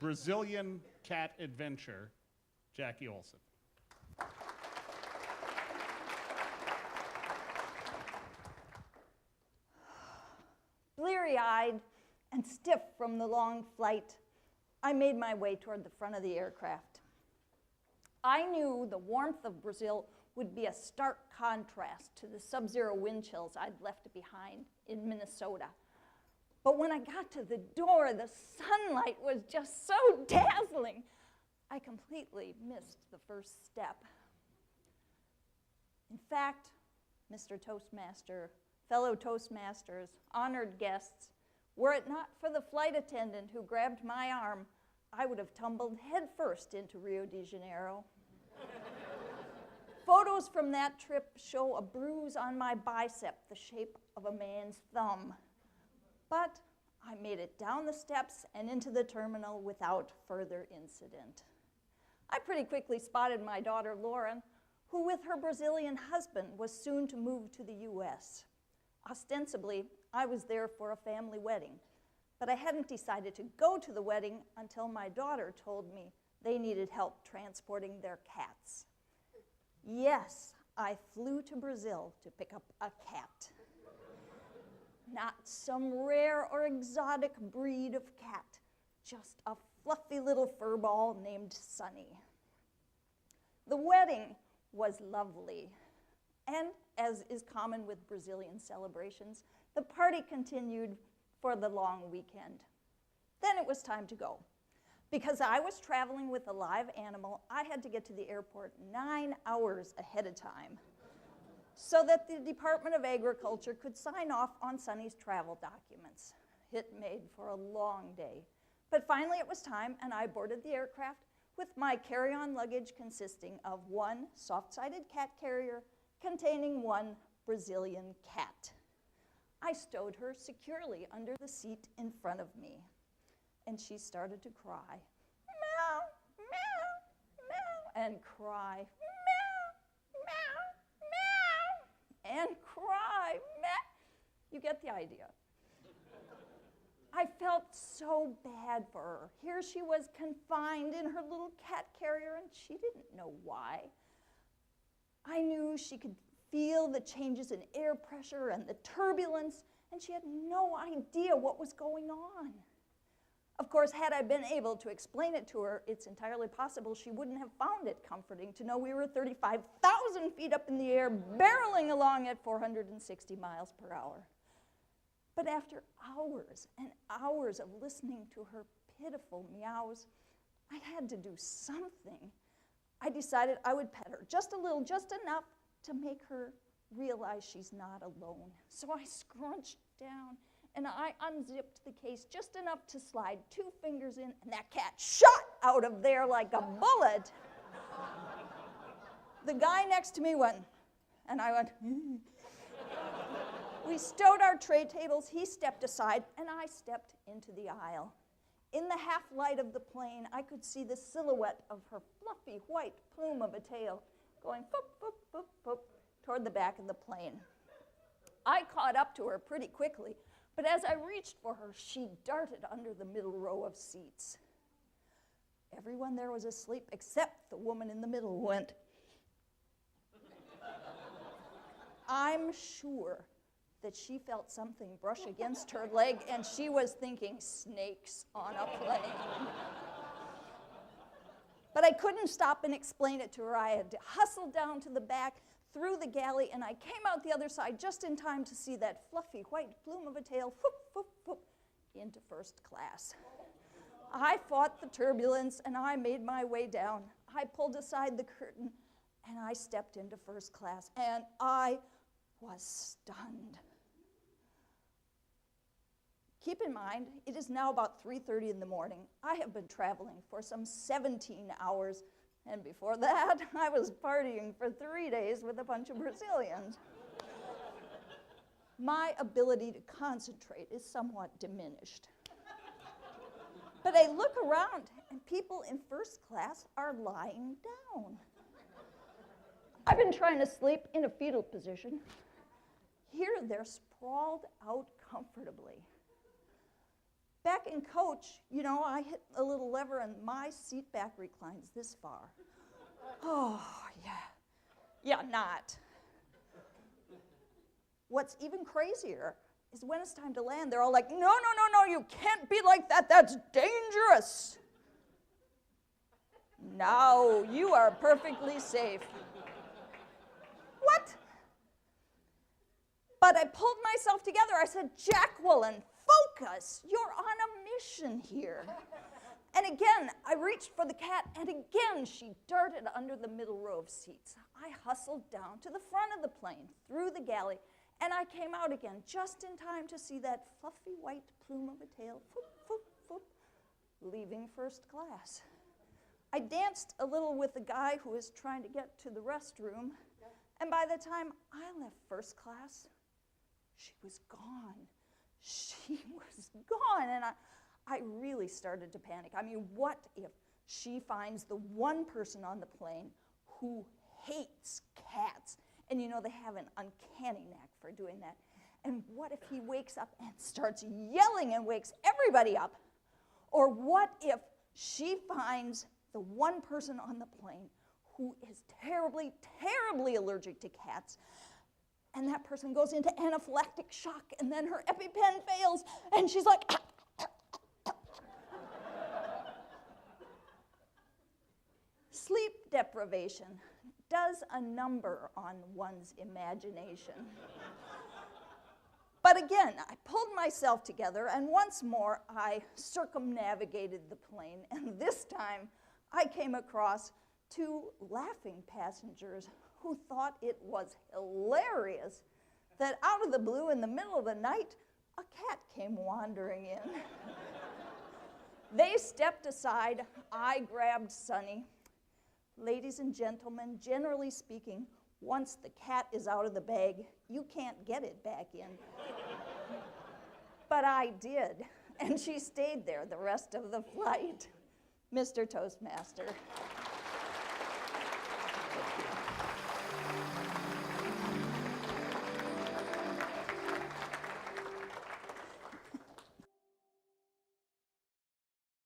Brazilian cat adventure, Jackie Olson. Bleary-eyed and stiff from the long flight, I made my way toward the front of the aircraft. I knew the warmth of Brazil would be a stark contrast to the sub-zero wind chills I'd left behind in Minnesota. But when I got to the door, the sunlight was just so dazzling, I completely missed the first step. In fact, Mr. Toastmaster, fellow Toastmasters, honored guests, were it not for the flight attendant who grabbed my arm, I would have tumbled headfirst into Rio de Janeiro. Photos from that trip show a bruise on my bicep the shape of a man's thumb. But I made it down the steps and into the terminal without further incident. I pretty quickly spotted my daughter Lauren, who with her Brazilian husband was soon to move to the US. Ostensibly, I was there for a family wedding, but I hadn't decided to go to the wedding until my daughter told me they needed help transporting their cats. Yes, I flew to Brazil to pick up a cat. Not some rare or exotic breed of cat, just a fluffy little fur ball named Sunny. The wedding was lovely, and as is common with Brazilian celebrations, the party continued for the long weekend. Then it was time to go. Because I was traveling with a live animal, I had to get to the airport 9 hours ahead of time so that the Department of Agriculture could sign off on Sunny's travel documents. It made for a long day. But finally it was time, and I boarded the aircraft with my carry-on luggage consisting of one soft-sided cat carrier containing one Brazilian cat. I stowed her securely under the seat in front of me, and she started to cry, meow, meow, meow, and cry, meow, meow, meow, and cry, meow. You get the idea. I felt so bad for her. Here she was confined in her little cat carrier, and she didn't know why. I knew she could feel the changes in air pressure and the turbulence, and she had no idea what was going on. Of course, had I been able to explain it to her, it's entirely possible she wouldn't have found it comforting to know we were 35,000 feet up in the air, barreling along at 460 miles per hour. But after hours and hours of listening to her pitiful meows, I had to do something. I decided I would pet her just a little, just enough to make her realize she's not alone. So I scrunched down and I unzipped the case just enough to slide 2 fingers in, and that cat shot out of there like a bullet. The guy next to me went, and I went, We stowed our tray tables, he stepped aside, and I stepped into the aisle. In the half light of the plane, I could see the silhouette of her fluffy white plume of a tail going boop, boop, boop, boop toward the back of the plane. I caught up to her pretty quickly, but as I reached for her, she darted under the middle row of seats. Everyone there was asleep except the woman in the middle who went. I'm sure that she felt something brush against her leg, and she was thinking snakes on a plane. But I couldn't stop and explain it to her. I had to hustle down to the back, through the galley, and I came out the other side just in time to see that fluffy white plume of a tail whoop, whoop, whoop, into first class. I fought the turbulence, and I made my way down. I pulled aside the curtain, and I stepped into first class, and I was stunned. Keep in mind, it is now about 3:30 in the morning. I have been traveling for some 17 hours, and before that, I was partying for 3 days with a bunch of Brazilians. My ability to concentrate is somewhat diminished. But I look around, and people in first class are lying down. I've been trying to sleep in a fetal position. Here they're sprawled out comfortably. Back in coach, you know, I hit a little lever and my seat back reclines this far. Oh, yeah. Yeah, not. What's even crazier is when it's time to land, they're all like, no, no, no, no, you can't be like that. That's dangerous. No, you are perfectly safe. What? But I pulled myself together. I said, Jacqueline, focus. You're on a mission here. And again, I reached for the cat, and again, she darted under the middle row of seats. I hustled down to the front of the plane, through the galley, and I came out again just in time to see that fluffy white plume of a tail, foop, foop, foop, leaving first class. I danced a little with the guy who was trying to get to the restroom, and by the time I left first class, she was gone. She was gone, and I really started to panic. I mean, what if she finds the one person on the plane who hates cats? And you know, they have an uncanny knack for doing that. And what if he wakes up and starts yelling and wakes everybody up? Or what if she finds the one person on the plane who is terribly, terribly allergic to cats, and that person goes into anaphylactic shock, and then her EpiPen fails, and she's like, Sleep deprivation does a number on one's imagination. But again, I pulled myself together, and once more, I circumnavigated the plane, and this time, I came across two laughing passengers who thought it was hilarious that out of the blue in the middle of the night, a cat came wandering in. They stepped aside, I grabbed Sunny. Ladies and gentlemen, generally speaking, once the cat is out of the bag, you can't get it back in. But I did, and she stayed there the rest of the flight. Mr. Toastmaster. Thank you.